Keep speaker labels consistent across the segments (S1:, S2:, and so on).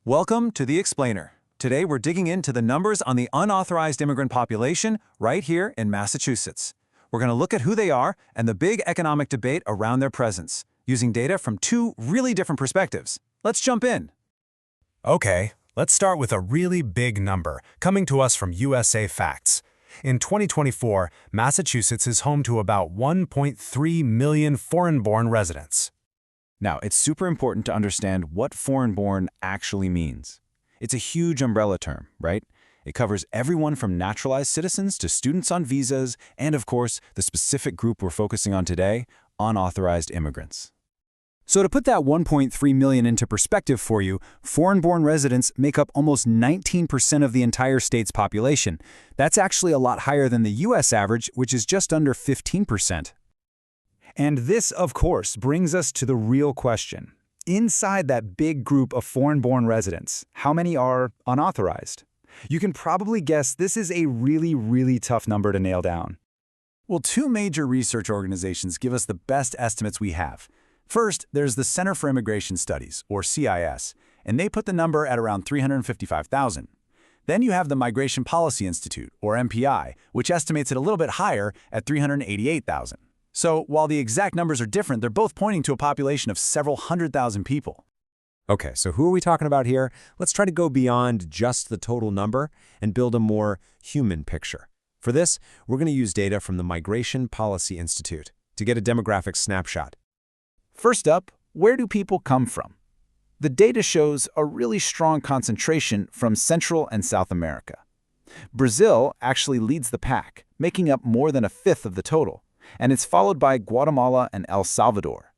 S1: Welcome to The Explainer. Today we're digging into the numbers on the unauthorized immigrant population right here in Massachusetts. We're going to look at who they are and the big economic debate around their presence, using data from two really different perspectives. Let's jump in.
S2: Okay, let's start with a really big number coming to us from USA Facts. In 2024, Massachusetts is home to about 1.3 million foreign-born residents.
S1: Now, it's super important to understand what foreign-born actually means. It's a huge umbrella term, right? It covers everyone from naturalized citizens to students on visas, and of course, the specific group we're focusing on today, unauthorized immigrants. So to put that 1.3 million into perspective for you, foreign-born residents make up almost 19% of the entire state's population. That's actually a lot higher than the US average, which is just under 15%. And this, of course, brings us to the real question. Inside that big group of foreign-born residents, how many are unauthorized? You can probably guess this is a really tough number to nail down. Well, two major research organizations give us the best estimates we have. First, there's the Center for Immigration Studies, or CIS, and they put the number at around 355,000. Then you have the Migration Policy Institute, or MPI, which estimates it a little bit higher at 388,000. So, while the exact numbers are different, they're both pointing to a population of several 100,000 people.
S3: Okay, so who are we talking about here? Let's try to go beyond just the total number and build a more human picture. For this, we're going to use data from the Migration Policy Institute to get a demographic snapshot.
S1: First up, where do people come from? The data shows a really strong concentration from Central and South America. Brazil actually leads the pack, making up more than a fifth of the total, and it's followed by Guatemala and El Salvador.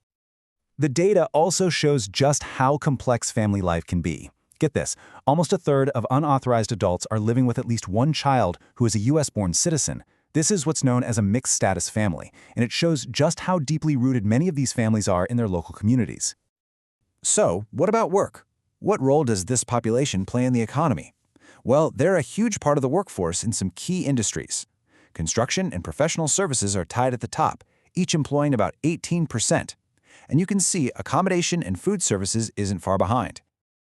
S1: The data also shows just how complex family life can be. Get this, almost a third of unauthorized adults are living with at least one child who is a US-born citizen. This is what's known as a mixed-status family, and it shows just how deeply rooted many of these families are in their local communities. So, what about work? What role does this population play in the economy? Well, they're a huge part of the workforce in some key industries. Construction and professional services are tied at the top, each employing about 18%. And you can see accommodation and food services isn't far behind.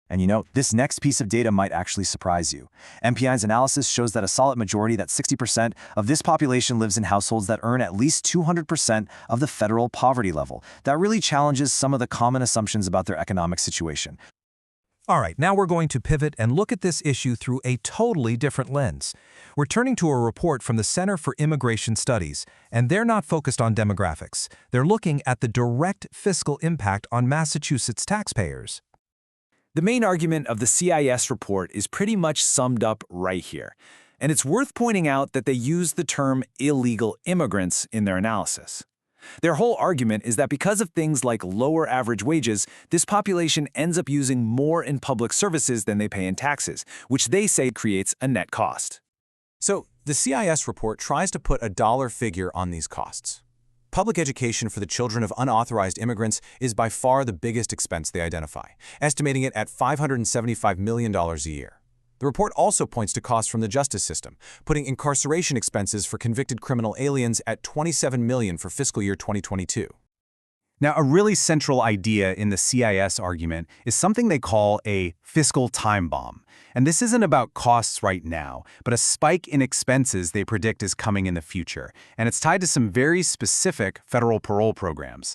S1: And you know, this next piece of data might actually surprise you. MPI's analysis shows that a solid majority, that 60%, of this population lives in households that earn at least 200% of the federal poverty level. That really challenges some of the common assumptions about their economic situation.
S2: All right, now we're going to pivot and look at this issue through a totally different lens. We're turning to a report from the Center for Immigration Studies, and they're not focused on demographics. They're looking at the direct fiscal impact on Massachusetts taxpayers.
S1: The main argument of the CIS report is pretty much summed up right here. And it's worth pointing out that they use the term illegal immigrants in their analysis. Their whole argument is that because of things like lower average wages, this population ends up using more in public services than they pay in taxes, which they say creates a net cost. So, the CIS report tries to put a dollar figure on these costs. Public education for the children of unauthorized immigrants is by far the biggest expense they identify, estimating it at $575 million a year. The report also points to costs from the justice system, putting incarceration expenses for convicted criminal aliens at $27 million for fiscal year 2022. Now, a really central idea in the CIS argument is something they call a fiscal time bomb. And this isn't about costs right now, but a spike in expenses they predict is coming in the future. And it's tied to some very specific federal parole programs.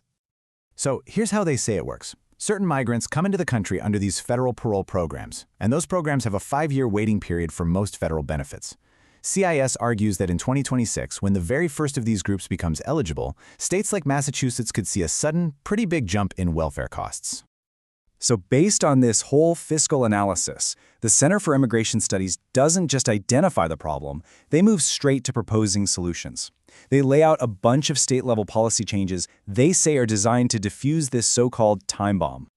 S1: So here's how they say it works. Certain migrants come into the country under these federal parole programs, and those programs have a 5-year waiting period for most federal benefits. CIS argues that in 2026, when the very first of these groups becomes eligible, states like Massachusetts could see a sudden, pretty big jump in welfare costs. So based on this whole fiscal analysis, the Center for Immigration Studies doesn't just identify the problem, they move straight to proposing solutions. They lay out a bunch of state-level policy changes they say are designed to defuse this so-called time bomb.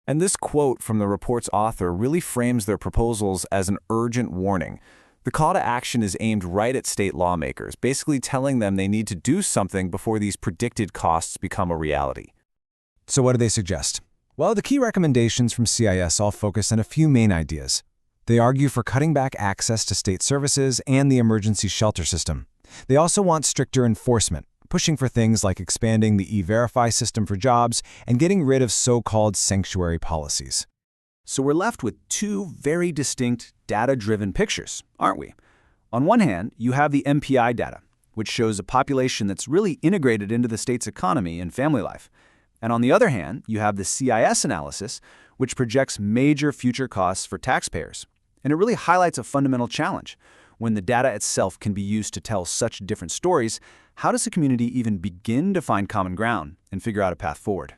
S1: And this quote from the report's author really frames their proposals as an urgent warning. The call to action is aimed right at state lawmakers, basically telling them they need to do something before these predicted costs become a reality. So what do they suggest? Well, the key recommendations from CIS all focus on a few main ideas. They argue for cutting back access to state services and the emergency shelter system. They also want stricter enforcement, pushing for things like expanding the E-Verify system for jobs and getting rid of so-called sanctuary policies. So we're left with two very distinct data-driven pictures, aren't we? On one hand, you have the MPI data, which shows a population that's really integrated into the state's economy and family life. And on the other hand, you have the CIS analysis, which projects major future costs for taxpayers. And it really highlights a fundamental challenge. When the data itself can be used to tell such different stories, how does a community even begin to find common ground and figure out a path forward?